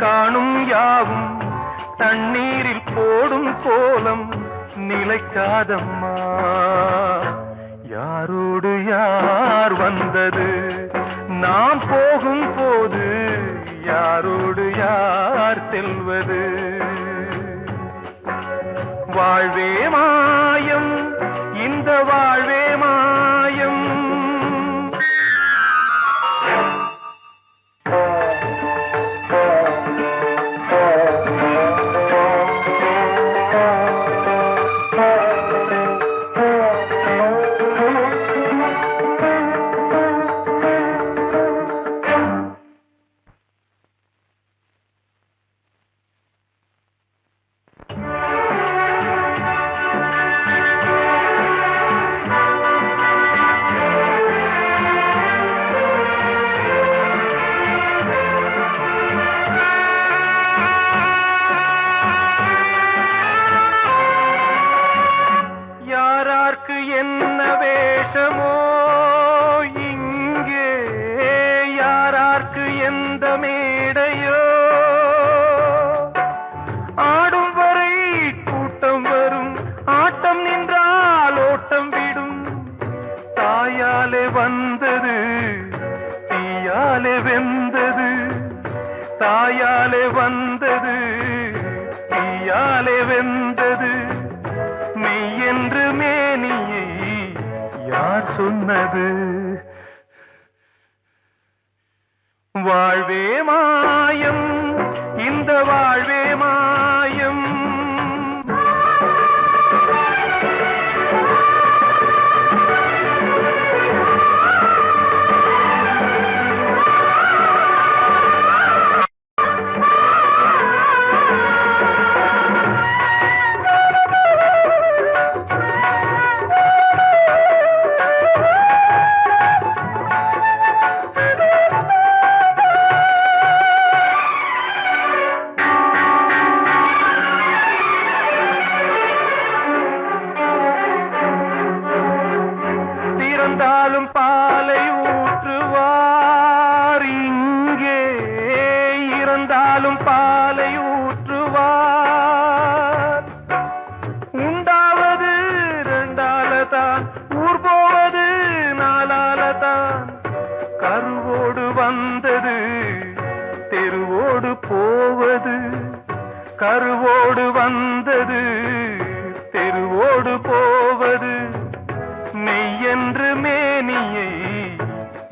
காணும் யாவும் தண்ணீரில் போடும் கோலம் நிலைக்காதம்மா. யாரோடு யார் வந்தது நாம் போகும் போது, யாரோடு யார் செல்வது? வாழ்வே மாயம், இந்த வாழ்வே மாயம். என்ன வேஷமோ இங்கே, யாரார்க்கு எந்த மேடையோ, ஆடும் வரை கூட்டம் வரும், ஆட்டம் நின்றால் ஓட்டம் விடும். தாயாலே வந்தது தீயாலே வெந்தது, தாயாலே வந்தது தீயாலே வெந்தது. மெய் என்று மேனியை யார் சொன்னது? வாழ்வே மாயம், இந்த வாழ்வே மாயம். இறந்தாலும் பாலை ஊற்றுவார் இங்கே, இறந்தாலும் பாலை ஊற்றுவார். உண்டாவது ரெண்டாலதான், ஊர் போவது நாலாலதான். கருவோடு வந்தது தெருவோடு போவது, கருவோடு வந்தது தெருவோடு போவது. மெய் என்று மேனியை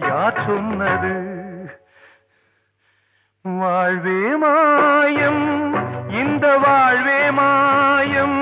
யார் சொன்னது? வாழ்வே மாயம், இந்த வாழ்வே மாயம்.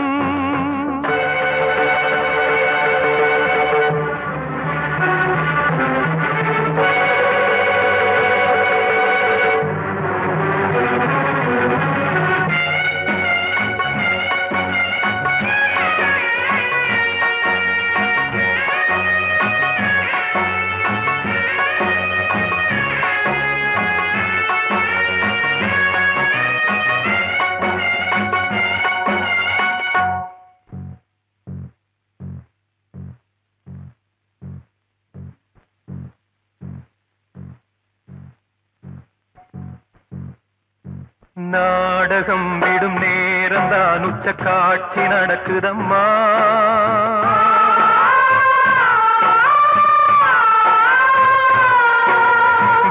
நாடகம் விடும் நேரம்தான் உச்ச காட்சி நடக்குதம்மா.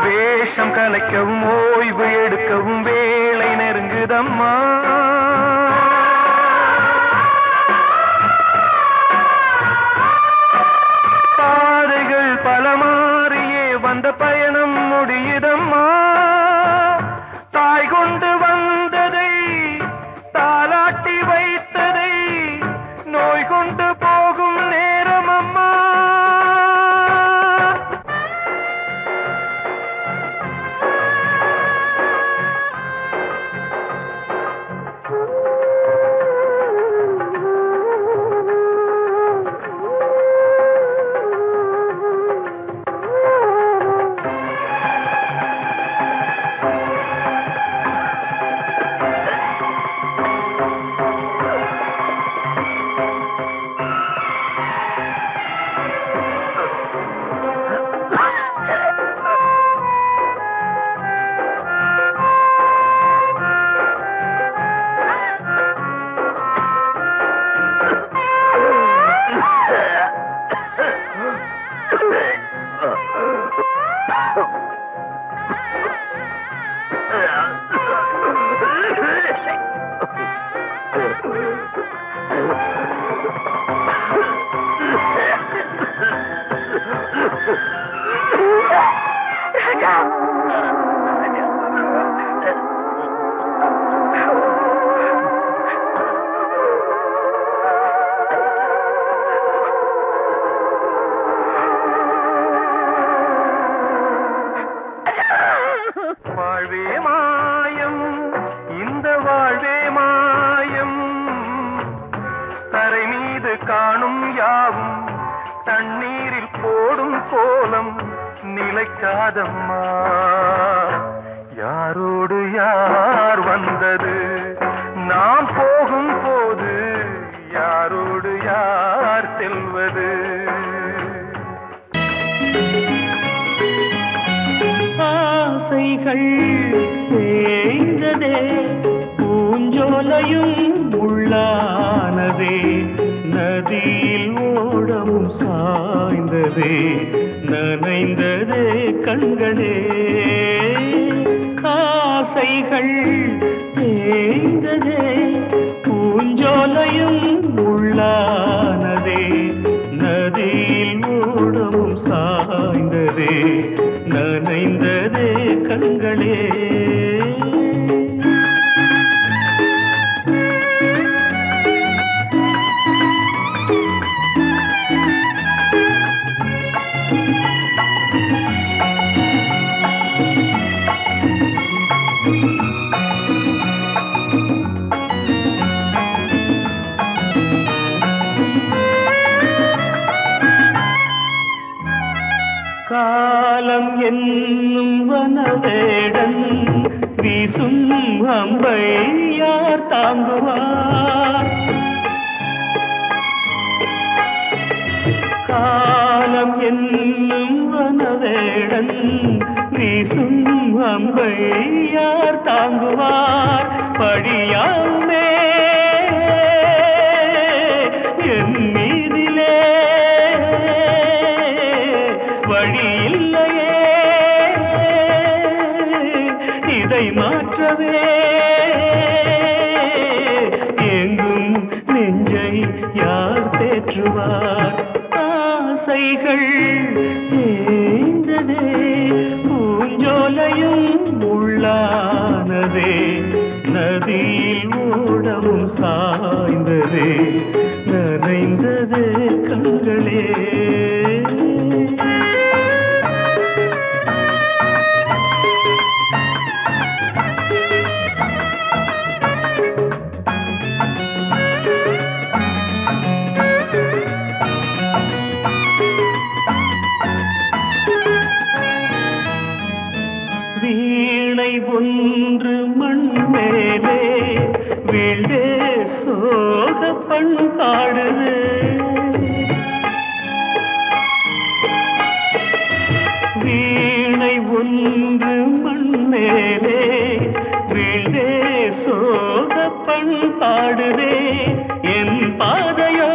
வேஷம் கலைக்கவும் ஓய்வு எடுக்கவும் வேளை நெருங்குதம்மா. பாதைகள் பல மாறியே வந்த பயணம் முடியுதம்மா. தாய் கொண்டு வந்ததை தாலாட்டி வைத்ததை நோய் கொண்டு போகும் நேரம் அம்மா. வாழ்வே மாயம், இந்த வாழ்வே மாயம், தரை மீது காணும் யாவும் தண்ணீரில் போடும் கோலம் நிலைக்காதம்மா. யாரோடு யார் வந்தது நாம் போகும் போது, யாரோடு யார் செல்வது? ஆசைகள் தேய்ந்ததே, பூஞ்சோலையும் உள்ளானதே, நதியில் ஓடமும் சாய்ந்ததே, நனைந்ததே கண்களே. ஆசைகள் தேய்ந்ததே, பூஞ்சோலையும் உள்ளானதே, நதியில் ஓடமும் சாய்ந்ததே, நனைந்ததே கண்களே. காலம் என்னும் வனவேடன் வீசும் அம்பை யார் தாங்குவார்? காலம் என்னும் வனவேடன் வீசும் அம்பை யார் தாங்குவார்? படியாமே என் மீதிலே வழி இல்லையே, இதை மாற்றவே எங்கும் நெஞ்சை யார் தேற்றுவார்? ஆசைகள் தேய்ந்ததே, பூஞ்சோலையும் உள்ளானதே, நதியில் ஓடமும் சாய்ந்ததே, நனைந்ததே கண்களே. வீணை ஒன்று மண் மேலே வீழே சோக பண்பாடுது, வீணை ஒன்று மண் மேலே வீழே சோக பண்பாடுதே. என் பாதையோ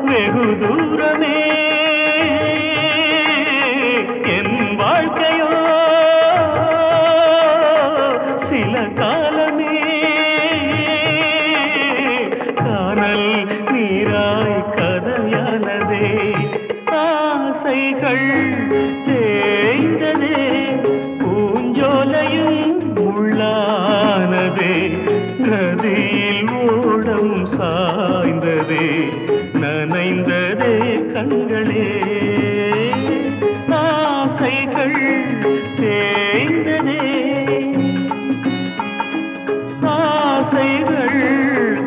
வெகு தூரமே, வாழ்க்கையோ சில காலமே, காணல் நீராய் கதையானதே. ஆசைகள் தேய்ந்ததே, பூஞ்சோலையும் உள்ளானதே, நதியில் ஓடம் சாய்ந்ததே, நனைந்ததே கண்களே. ஆசைகள் தேய்ந்ததே, ஆசைகள்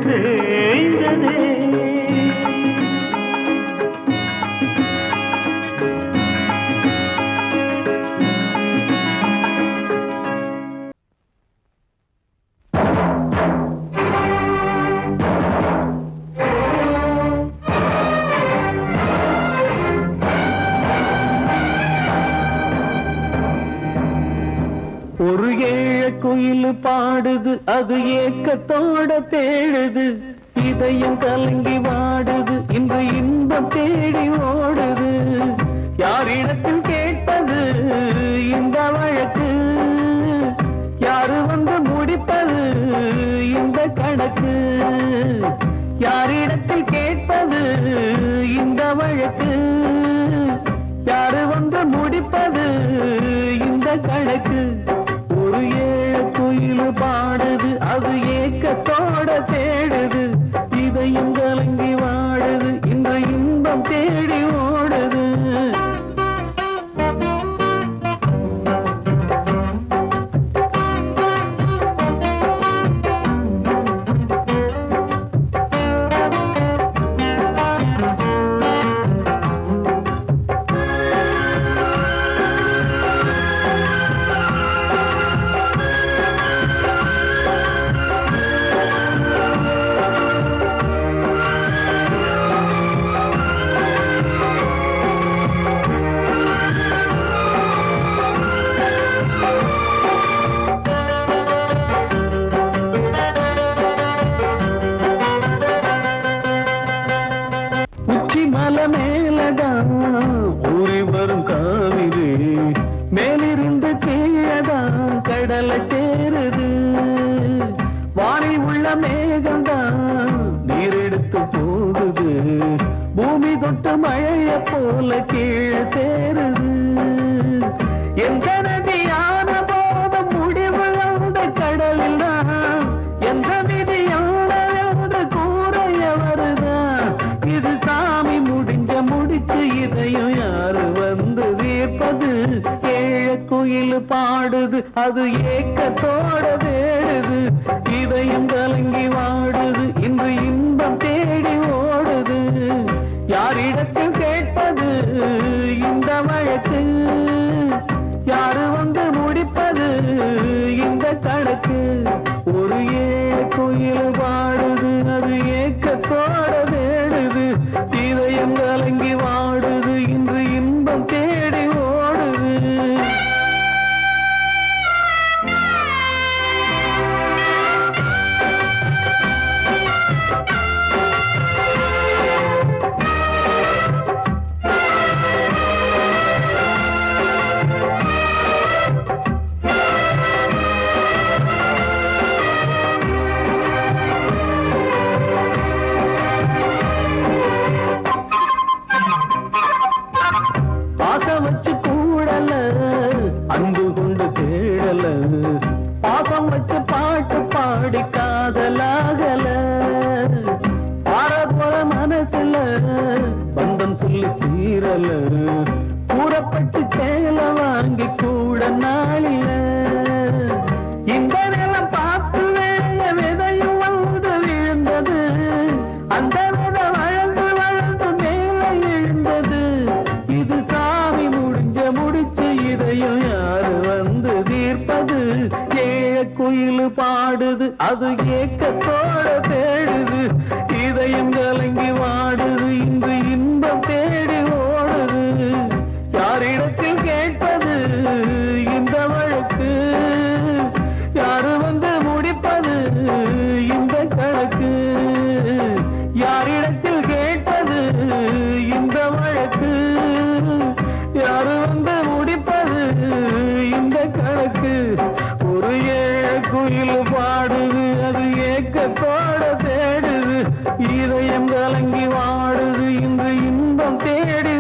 தேய்ந்ததே. ஒரு ஏழ குயில் பாடுது, அது ஏக்கத்தோட தேடுது, இதயம் கலங்கி வாடுது, இன்று இன்பம் தேடி ஓடுது. யார் கணக்கு யாரிடத்தில் கேட்பது இந்த வழக்கு யாரு வந்து முடிப்பது இந்த கணக்கு ஒரு ஏழு குயில் பாடுது அது ஏக்கத்தோட தேடுது இதையும் கலங்கி வாடுது இந்த இன்பம் தேடி ஓடுது மலை மேலதான் ஊறி வரும் காவிரி மேலிருந்து கீழதான் கடலை சேருது வானில் உள்ள மேகம்தான் நீர் எடுத்து போகுது பூமி தொட்டு மழைய போல கீழே சேருது எந்த நதியான போதும் முடிவு அந்த கடலில் தான் எந்த விதியான கூறைய வருதான் இது சாமி முடிச்சு இதையும் யாரு வந்து தீர்ப்பது ஏழ குயில் பாடுது அது ஏக்கத்தோட தேடுது இதையும் கலங்கி வாடுது இன்று இன்பம் தேடி ஓடுது யாரிடத்தில் கேட்பது இந்த வழக்கு யாரு வந்து முடிப்பது இந்த கணக்கு ஒரு ஏழ குயில் பாடுது அது ஏக்கத்தோட தேடுது இதயம் கலங்கி வாடுது இன்று இன்பம் தேடி ஓடுது பாசம் வச்சு கூடல அன்பு கொண்டு தேடல பாசம் வச்சு பாட்டு பாடி காதலாகல பாரபோல மனசுல பந்தம் சொல்லி தீரல கூறப்பட்டு சேல வாங்கி கூட நாளில இந்த நிலம் பார்த்து வேலைய விதையும் வந்து விழுந்தது அந்த விதை வளர்ந்து வளர்ந்து மேலே எழுந்தது இது சாமி முடிச்சு இதையும் யாரு வந்து தீர்ப்பது ஏழ குயில் பாடுது அது ஏக்கத்தோட தேடுது இதயம் கலங்கி வாடுது இன்று இன்பம் தேடி ஓடுது யாரிடத்தில் கேட்பது இந்த வழக்கு யாரு வந்து முடிப்பது இந்த கணக்கு யாரிடத்தில் கேட்பது இந்த வழக்கு யாரு வந்து முடிப்பது இந்த கணக்கு ஒரு ஏழ குயில் பாடுது அது ஏக்கத்தோட தேடுது இதயம் கலங்கி வாடுது இன்று இன்பம் தேடி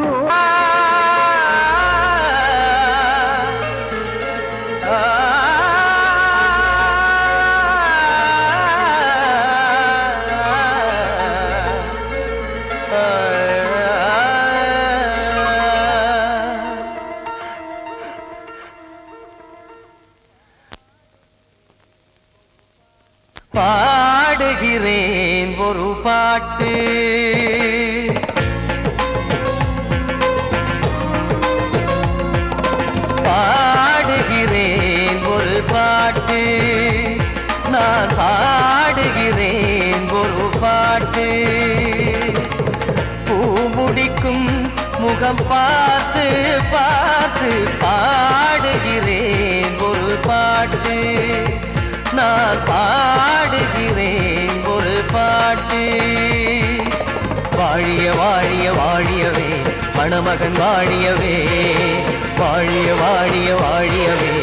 பாடுகிறேன் ஒரு பாட்டு பாடுகிறேன் ஒரு பாட்டு நான் பாடுகிறேன் ஒரு பாட்டு பூ முடிக்கும் முகம் பார்த்து பார்த்து பாடுகிறேன் ஒரு பாட்டு நான் பாடுகிறேன் ஒரு பாட்டு வாழிய வாழிய வாழியவே மணமகன் வாழியவே வாழிய வாழிய வாழியவே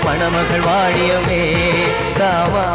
மணமகள் வாழியவே காவா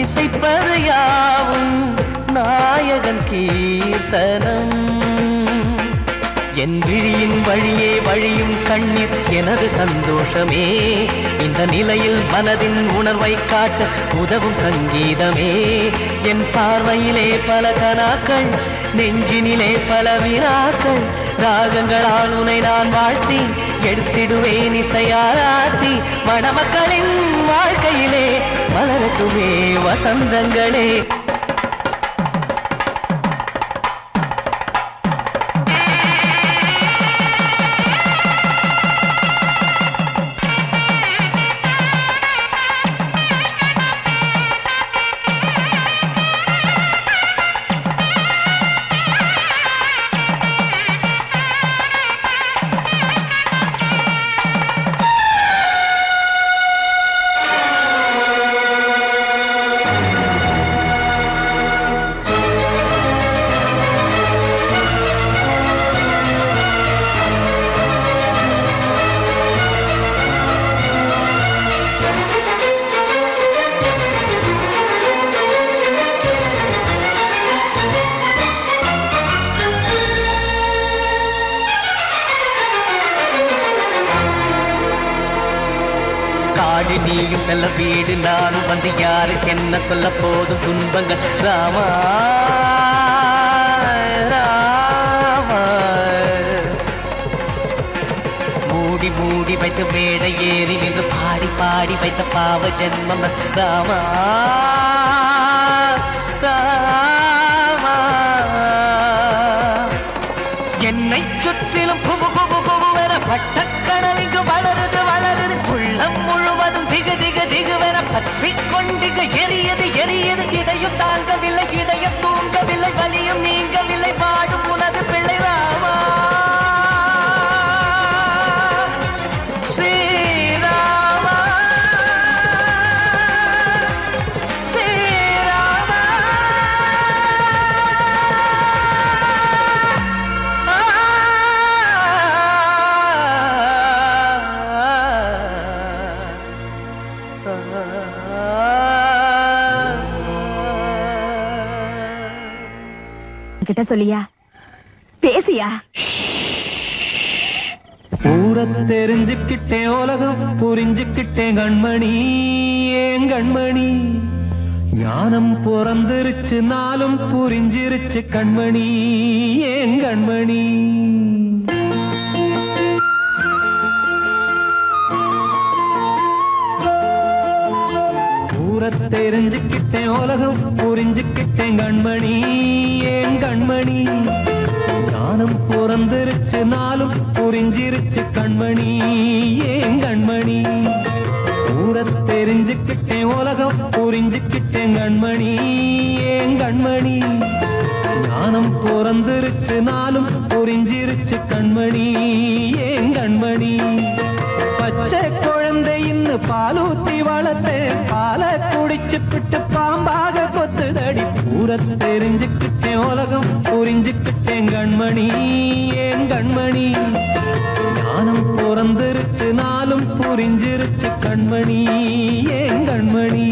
இசைப்பது யாவும் நாயகன் கீர்த்தனம். என் விழியின் வழியே வழியும் கண்ணீர் எனது சந்தோஷமே. இந்த நிலையில் மனதின் உணர்வை காட்ட உதவும் சங்கீதமே. என் பார்வையிலே பல கனாக்கள், நெஞ்சினிலே பல வினாக்கள். ராகங்களால் உனை நான் வாழ்த்தி எடுத்திடுவேன் இசையாராத்தி. மணமக்களின் வாழ்க்கையிலே மலரட்டுமே வசந்தங்களே. நீயும் செல்ல வீடு நானும் வந்து யாருக்கு என்ன சொல்ல போதும் துன்பங்கள். ராமா ராமா மூடி மூடி வைத்து மேடை ஏறி நின்று பாடி பாடி வைத்த பாவ ஜென்மம். ராமா ராமா என்னை சுற்றிலும் புபு புபு புபுவென பட்டக்கடல் இங்கு வளருது வளருது. உள்ளம் முழுவதும் திகு திகு திகுவென பற்றி கொண்டிகு எரியது எரியது. இதையும் தாங்கவில்லை இதயம் தூங்கவில்லை வலியும் நீங்கவில்லை வாடும் உனது பிள்ளை. ராமா ஸ்ரீராமா ஸ்ரீராமா. கிட்ட சொல்லியா பேசியா? ஊரை தெரிஞ்சுக்கிட்டேன் உலகம் புரிஞ்சுக்கிட்டேன் கண்மணி ஏன் கண்மணி. ஞானம் பிறந்திருச்சு நாளும் புரிஞ்சிருச்சு கண்மணி ஏன் கண்மணி. ஊரை தெரிஞ்சுக்கிட்டேன் உலகம் புரிஞ்சுக்கிட்டேன் கண்மணி ஏன் கண்மணி. ஞானம் பிறந்திருச்சு நாளும் புரிஞ்சிருச்சு கண்மணி ஏன் கண்மணி. ஊரை தெரிஞ்சுக்கிட்டேன் உலகம் புரிஞ்சுக்கிட்டேன் கண்மணி ஏன் கண்மணி. ஞானம் பிறந்திருச்சு நாளும் புரிஞ்சிருச்சு கண்மணி ஏன் கண்மணி. பச்சை குழந்தை இன்னும் பாலூத்தி வளர்த்தேன் பாலை குடிச்சு பிட்டு பாம்பாக கொத்துதடி. ஊரை தெரிஞ்சுக்கிட்டேன் உலகம் புரிஞ்சுக்கிட்டேன் கண்மணி ஏன் கண்மணி. ஞானம் பிறந்திருச்சு நாளும் புரிஞ்சிருச்சு கண்மணி ஏன் கண்மணி.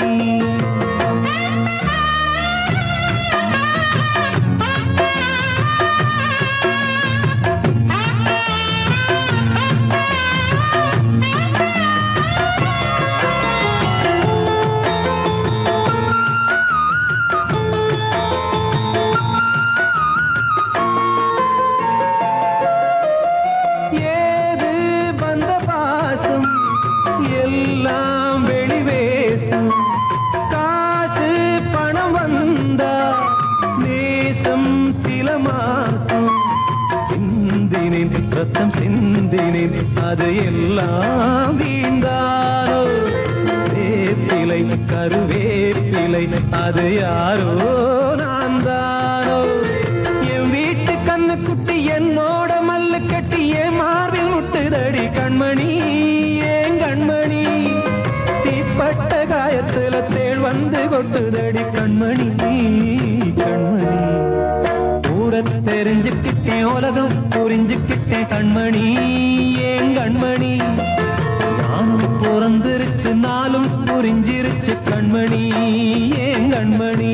ரத்தம் சிந்தினேன் அது எல்லாம் வீண்டாரோ. வேப்பிலை கருவேப்பிலை அது யாரோ நான் தானோ. என் வீட்டு கண்ணு குட்டி என்னோட மல்லு கட்டி என் மார்பில் முட்டுதடி கண்மணி ஏன் கண்மணி. தீப்பட்ட காயத்துல தேள் வந்து கொட்டுதடி கண்மணி கண்மணி. ஊரை தெரிஞ்சுக்கிட்டேன் உலகம் புரிஞ்சுக்கிட்டேன் கண்மணி ஏன் கண்மணி. நானும் பிறந்திருச்சு நாளும் புரிஞ்சிருச்சு கண்மணி ஏன் கண்மணி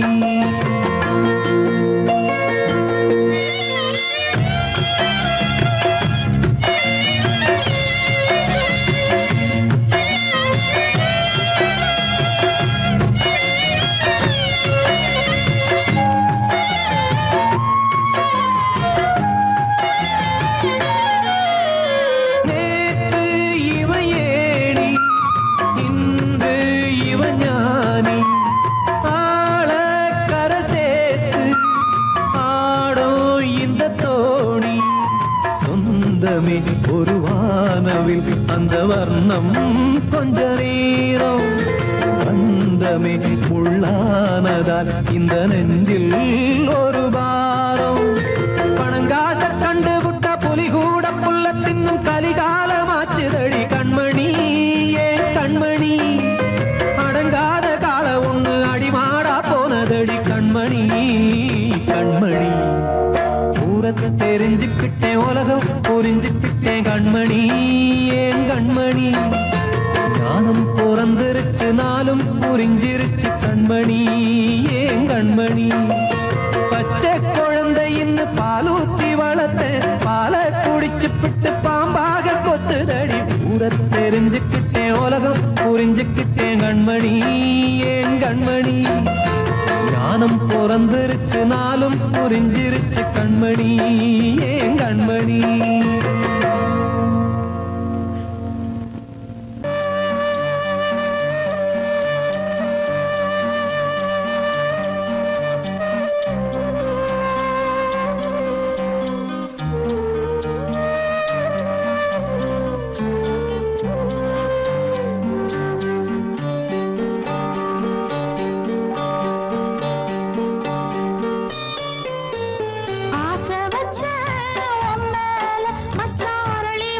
ஒரு வானவில் அந்த வர்ணம் கொஞ்ச நேரம் வந்தமே உள்ளானதால் இந்த நெஞ்சில் ஒரு பாரம் பணங்காச கண்டு விட்ட புலி கூட புல்ல தின்னும் கலிகாலமாச்சுதடி கண்மணி ஏன் கண்மணி அடங்காத கால ஒண்ணு அடிமாடா போனதடி கண்மணி கண்மணி தெரிஞ்சுக்கிட்டேன் உலகம் புரிஞ்சுக்கிட்டேன் கண்மணி ஏன் கண்மணி ஞானம் பிறந்திருச்சு நாளும் புரிஞ்சிருச்சு கண்மணி ஏன் கண்மணி பச்சை குழந்தை இன்னும் பாலூத்தி வளர்த்தேன் பாலை குடிச்சு பிட்டு பாம்பாக கொத்துதடி ஊர தெரிஞ்சுக்கிட்டேன் உலகம் புரிஞ்சுக்கிட்டேன் கண்மணி ஏன் கண்மணி ஞானம் பிறந்திருச்சு நாளும் புரிஞ்சிருச்சு கண்மணி ஏன் கண்மணி ஆசை வச்ச உன் மேல மச்சாரளி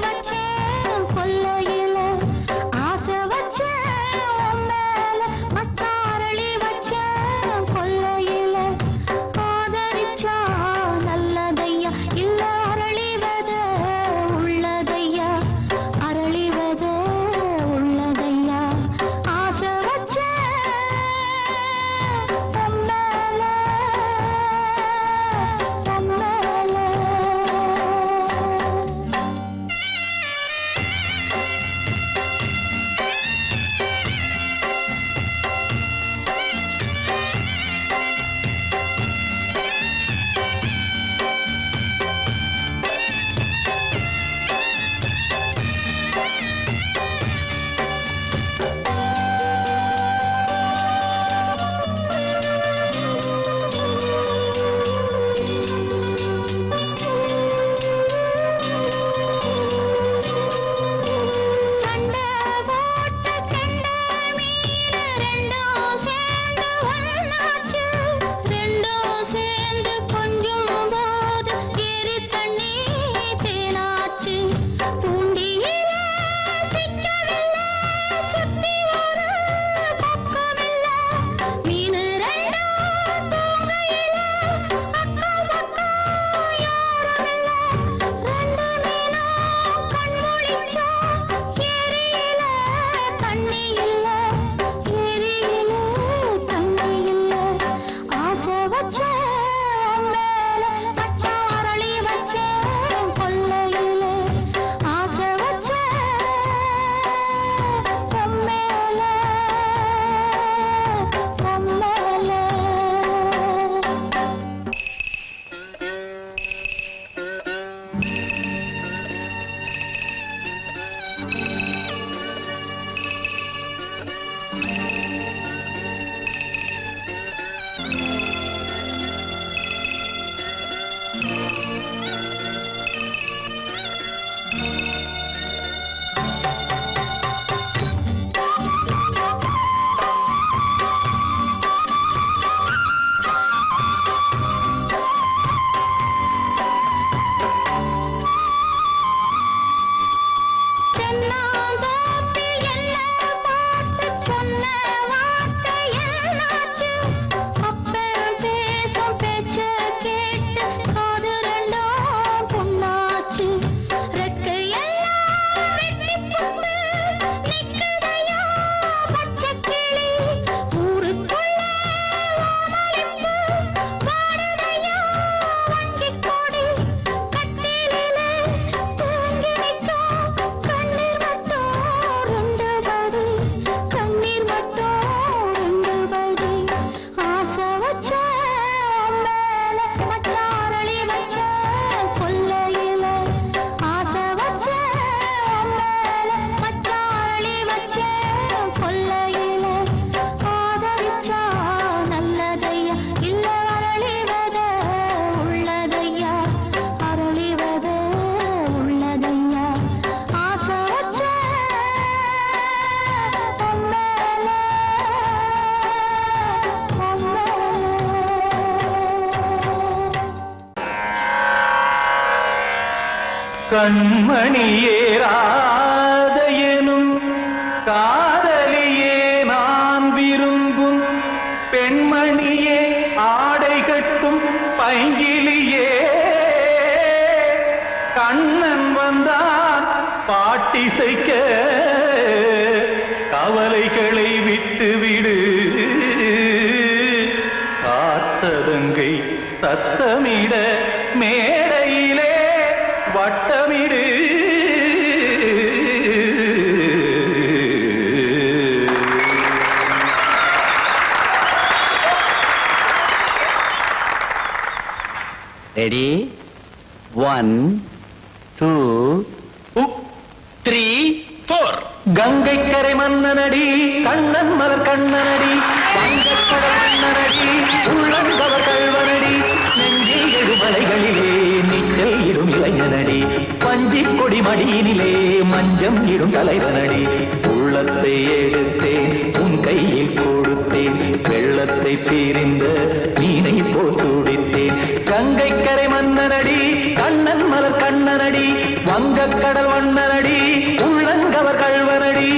கண்மணியேராத எனும் காதலியே நான் விரும்பும் பெண்மணியே ஆடை கட்டும் பைங்கிலியே கண்ணன் வந்தான் பாட்டிசைக்க கவலைகளை விட்டுவிடு காத்ததங்கை சத்தமிட மேடையிலே வட்டமிடு ரெடி 1 2 3 4 கங்கை கரை மன்னனடி கண்ணன் மலர் கண்ணனடி வங்கக்கடல் மன்னனடி உள்ளங்கவர் கல்வனடி நெஞ்சில் எழுமலைகளிலே நீச்சல் இடும் இளைஞனடி பஞ்சி கொடி மடியினிலே மஞ்சம் இடும் தலைவனடி உள்ளத்தை எடுத்தேன் உன் கையில் கொடுத்தேன் வெள்ளத்தை தீரிந்த மீனை போல் துடித்தேன் கங்கை கரை மன்னனடி கண்ணன் மலர் கண்ணனடி வங்கக்கடல் வண்ணனடி உள்ளங்கவர் கல்வனடி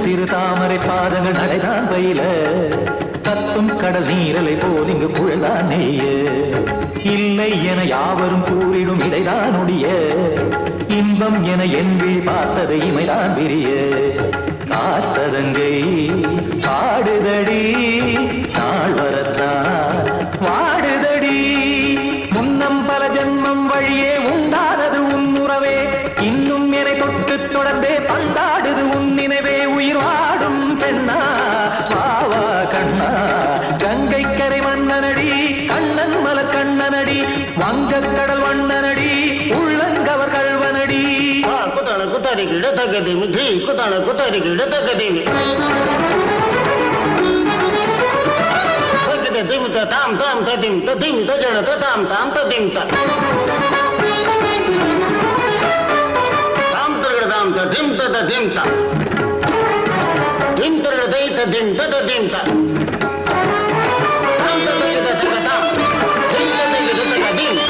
சிறு தாமரை பாதங்கள் நடைதான் பயில கத்தும் கடல் நீரலை போல் இங்கு குழல்தான் நெய்ய இல்லை என யாவரும் கூறிடும் இடைதான் உடைய இன்பம் என என் விழி பார்த்தது இமைதான் விரிய காச்சதங்கை பாடுதடி நாள் வரத்தான் வாடுதடி முன்னம் பல ஜென்மம் வழியே உண்டானது உன் உறவே இன்னும் என்னை தொட்டு தொடர்ந்தே பந்தாடுது உன் நினைவே உயிர் வாடும் பெண்ணா பாவா கண்ணா கங்கை கரை மன்னனடி கண்ணன் மலர் கண்ணனடி வங்கக்கடல் வண்ணனடி உள்ளங்கவர் கல்வனடி குத்தான குத்தாரிக்கு இடத்தக்கதிமி ட்ரீ குத்தான குத்தாரிக்கு இடத்தக்கதிமி திமித்த தாம் தாம் ததிம் ததிம் தஜன தாம் தாம் ததிம் தாம் தரகட தாம் ததிம் ததிம் தாம் திம் தரகட தை ததிம் ததிம் தாம் தாம் தரகட தகதாம் தை தகட தகதிம்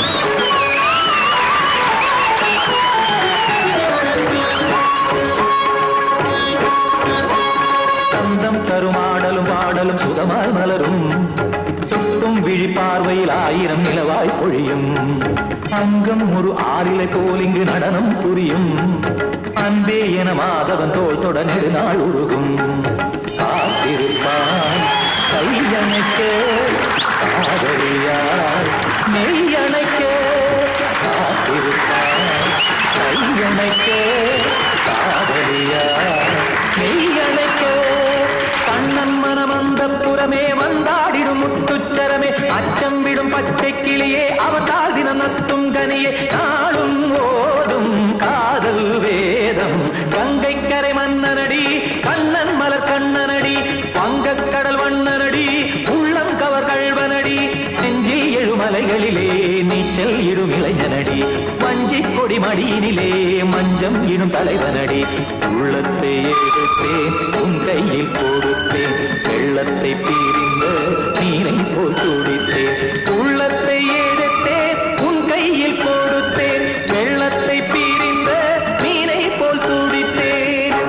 சந்தம் கருமாடலும் பாடலும் சுகமாய் மலரும் சுட்டும் விழி பார்வையில் ஆயிரம் நிலவாய் பொழியும் அங்கம் ஒரு ஆறிலை போல் இங்கு நடனம் புரியும் அன்பே என மாதவன் தோள் தொட நெடுநாள் உருகும் காத்திருப்பான் கையணைக்க காதலியார் மெய்யணைக்க காத்திருப்பான் கையணைக்க காதலியார் மெய்யணைக்க கண்ணன் மனம் அந்த புறமே வந்தாடிடும் முத்துச்சரமே அச்சம் விடும் பச்சை கிளியே அவதால் தினம் நத்தும் கனியே நாளும் ஓதும் காதல் வேதம் கங்கை கரை மன்னனடி கண்ணன் மலர் கண்ணனடி வங்கக்கடல் வண்ணனடி உள்ளம் கவர் கல்வனடி நெஞ்சில் எழுமலைகளிலே நீச்சல் இடும் இளைஞனடி வஞ்சி கொடி மடியினிலே மஞ்சம் இடும் தலைவனடி உள்ளத்தை எடுத்தேன் உன் கையில் கொடுத்தேன் வெள்ளத்தை பீரிந்த நீரை போல் துடித்தேன் உள்ளத்தை எடுத்தேன் உன் கையில் கொடுத்தேன் வெள்ளத்தை பீரிந்த நீரை போல் துடித்தேன்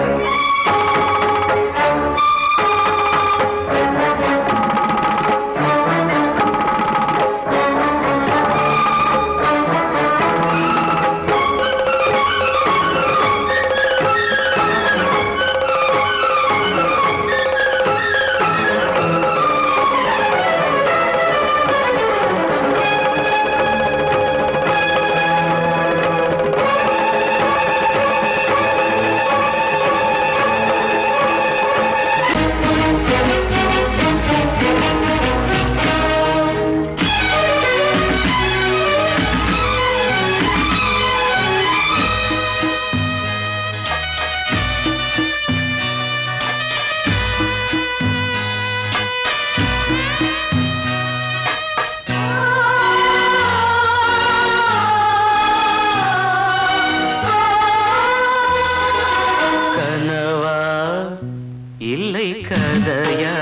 இல்லை கதையா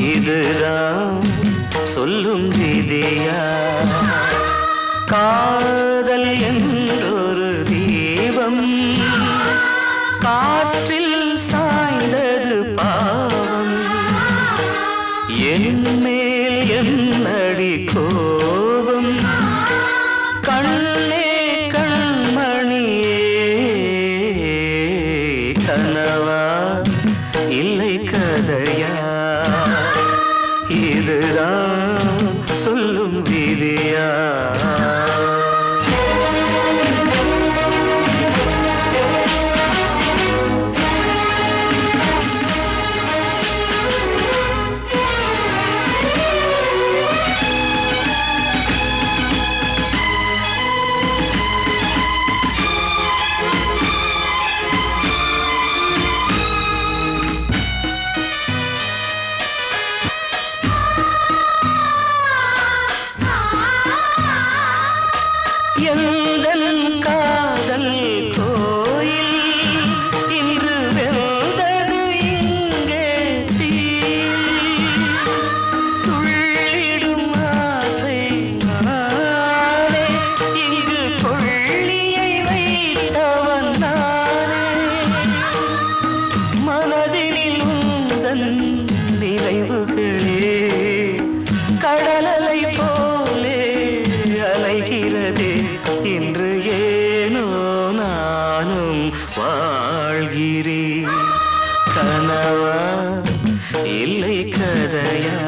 இதுதான் சொல்லும் விதியா காதல் என்றொரு தீபம் காற்றில் சாய்ந்தது பாவம் என் மேல் என்னடி கோபம் கண்ணே கண்மணியே கனவா இல்லை கதையா இதுதான் சொல்லும் விதியா எந்தன் காதல் கோயில் இன்று வெந்தது இங்கே தீ துள்ளிடும் ஆசை நானே இங்கு கொள்ளியை வைத்தவன் நானே மனதினில் உந்தன் நினைவுகளே கடலலை போலே அலைகிறதே இன்று ஏனோ நானும் வாழ்கிறேன் கனவா இல்லை கதையா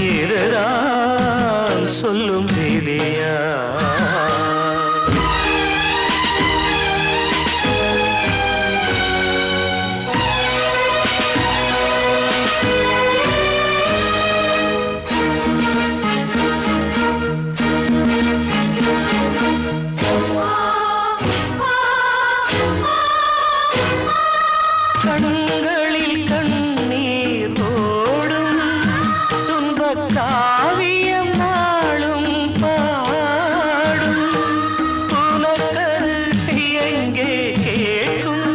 இதுதான் சொல்லும் விதியா கண்களில் கண்ணீர் ஓடும் துன்பக் காவியம் நாளும் பாடும் உனக்கது எங்கே கேட்கும்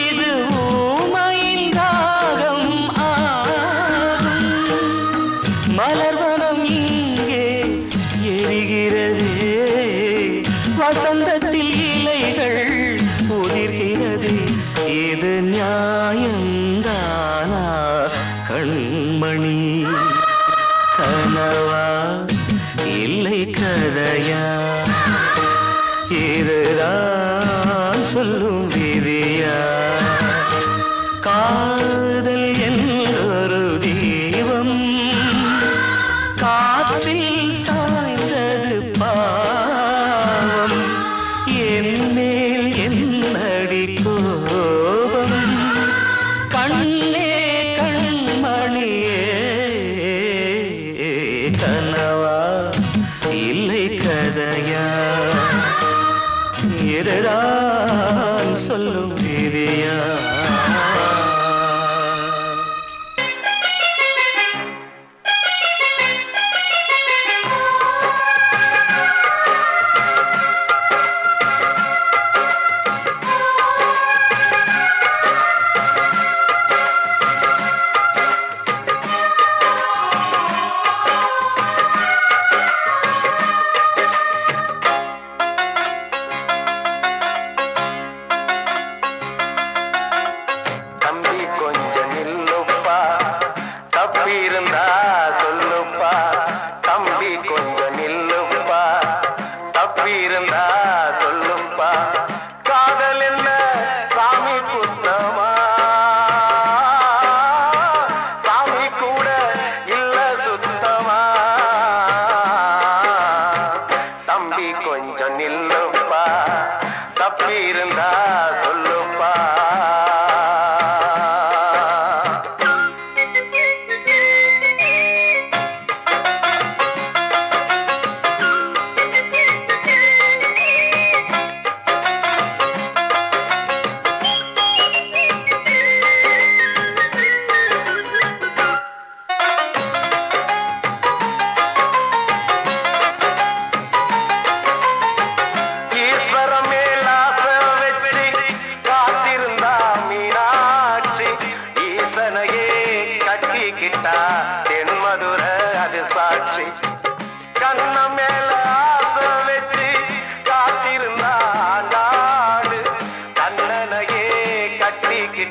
இது ஊமையின் தாகம் ஆகும் மலர்வனம் இங்கே எரிகிறதே வசந்தத்தில் இலைகள் உதிர்கிறது இது நியாயந்தானா கண்மணி கனவா இல்லை கதையா இதுதான் சொல்லும் விதியா காதல் என்றொரு தீபம் காற்றில் சாய்ந்தது பாவம் என் மேல் என்னடி கோபம் கண்ணே கண்மணியே கனவா இல்லை கதையா இதுதான் சொல்லும் விதியா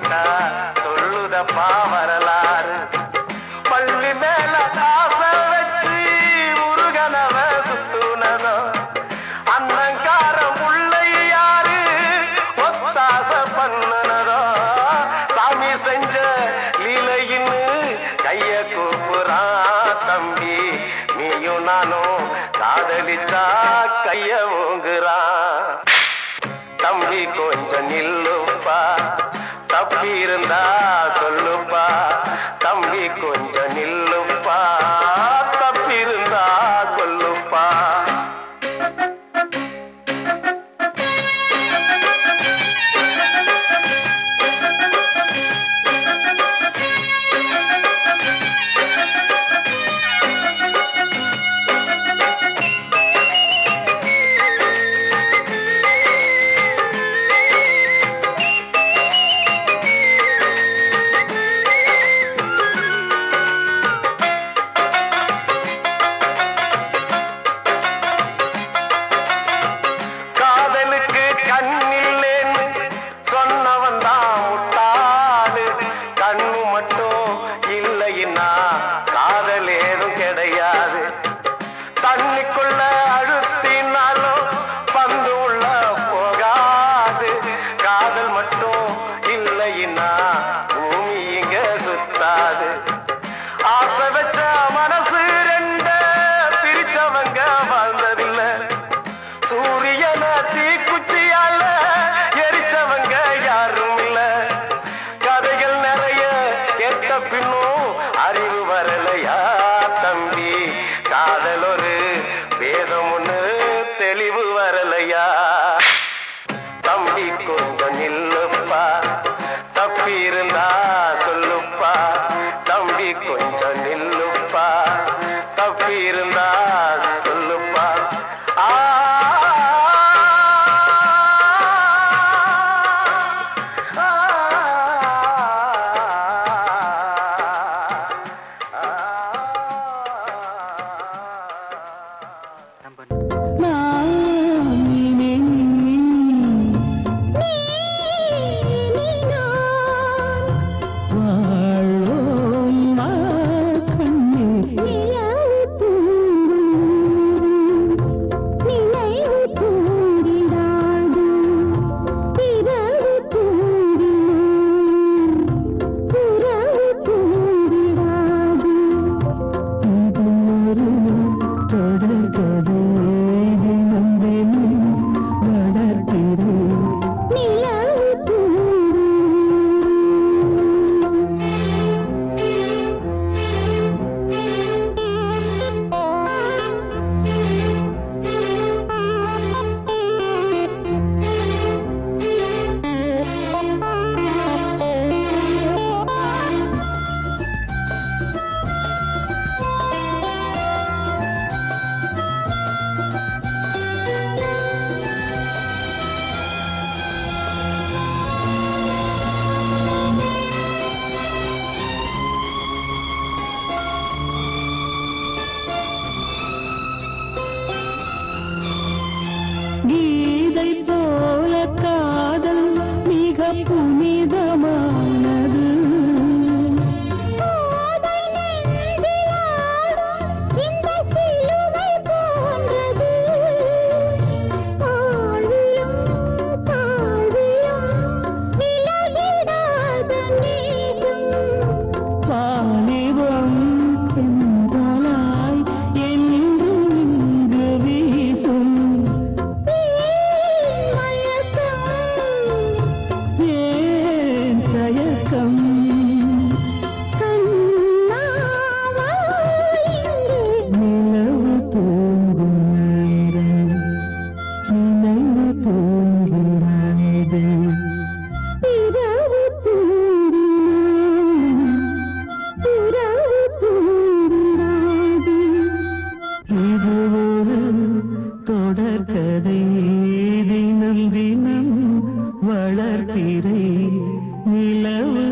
கேட்டா சொல்லுதப்பா வரலாறு. பள்ளி மேல ஆசை வச்சு முருகனவ சுத்துனதோ அன்னங்கார முல்லை யாரு ஒத்தாச பண்ணுனதோ சாமி செஞ்ச லீலையின்னு கைய கூப்புறான் தம்பி. நீயும் நானும் காதலிச்சா கைய ஓங்குறான். தம்பி கொஞ்சம் நில்லுப்பா, தப்பி இருந்தா சொல்லுப்பா. தம்பி கொஞ்சம் நில்லுப்பா, தப்பி இருந்தா சொல்லுப்பா. தண்ணிக்குள்ள அழுத்தினாலும் பந்து உள்ள போகாது. காதல் மட்டும் இல்லைன்னா பூமி இங்க சுத்தாது. ஆசை வச்ச மனசு ரெண்ட பிரிச்சவங்க வாழ்ந்ததில்ல. சூரியன தீக்குச்சியால எரிச்சவங்க யாரும் இல்ல. கதைகள் நிறைய கேட்ட பின்னும் அறிவு வரலையா தம்பி? காதல் ஒரு வேதம் ஒண்ணு தெளிவு வரலையா? தம்பி கொஞ்சம் நில்லுப்பா, தப்பி இருந்தா சொல்லுப்பா. தம்பி கொஞ்சம் நில்லுப்பா, தப்பி இருந்தா சொல்லுப்பா. கீதை போல காதல் மிக புனிதமானது. இந்த சிலுவை போன்றது. ஆழியும் தாழியும் விலகிடாத நேசம். வாலிபம் சென்றலாய் என்றும் இங்கு வீசும். நிலவு தூங்கும் நேரம் நினைவு தூங்கிறானது. இரவு தூங்கிறாது. இது ஒரு தொடர்கதை. தினம் தினம் வளர்கிறேன் நிலவு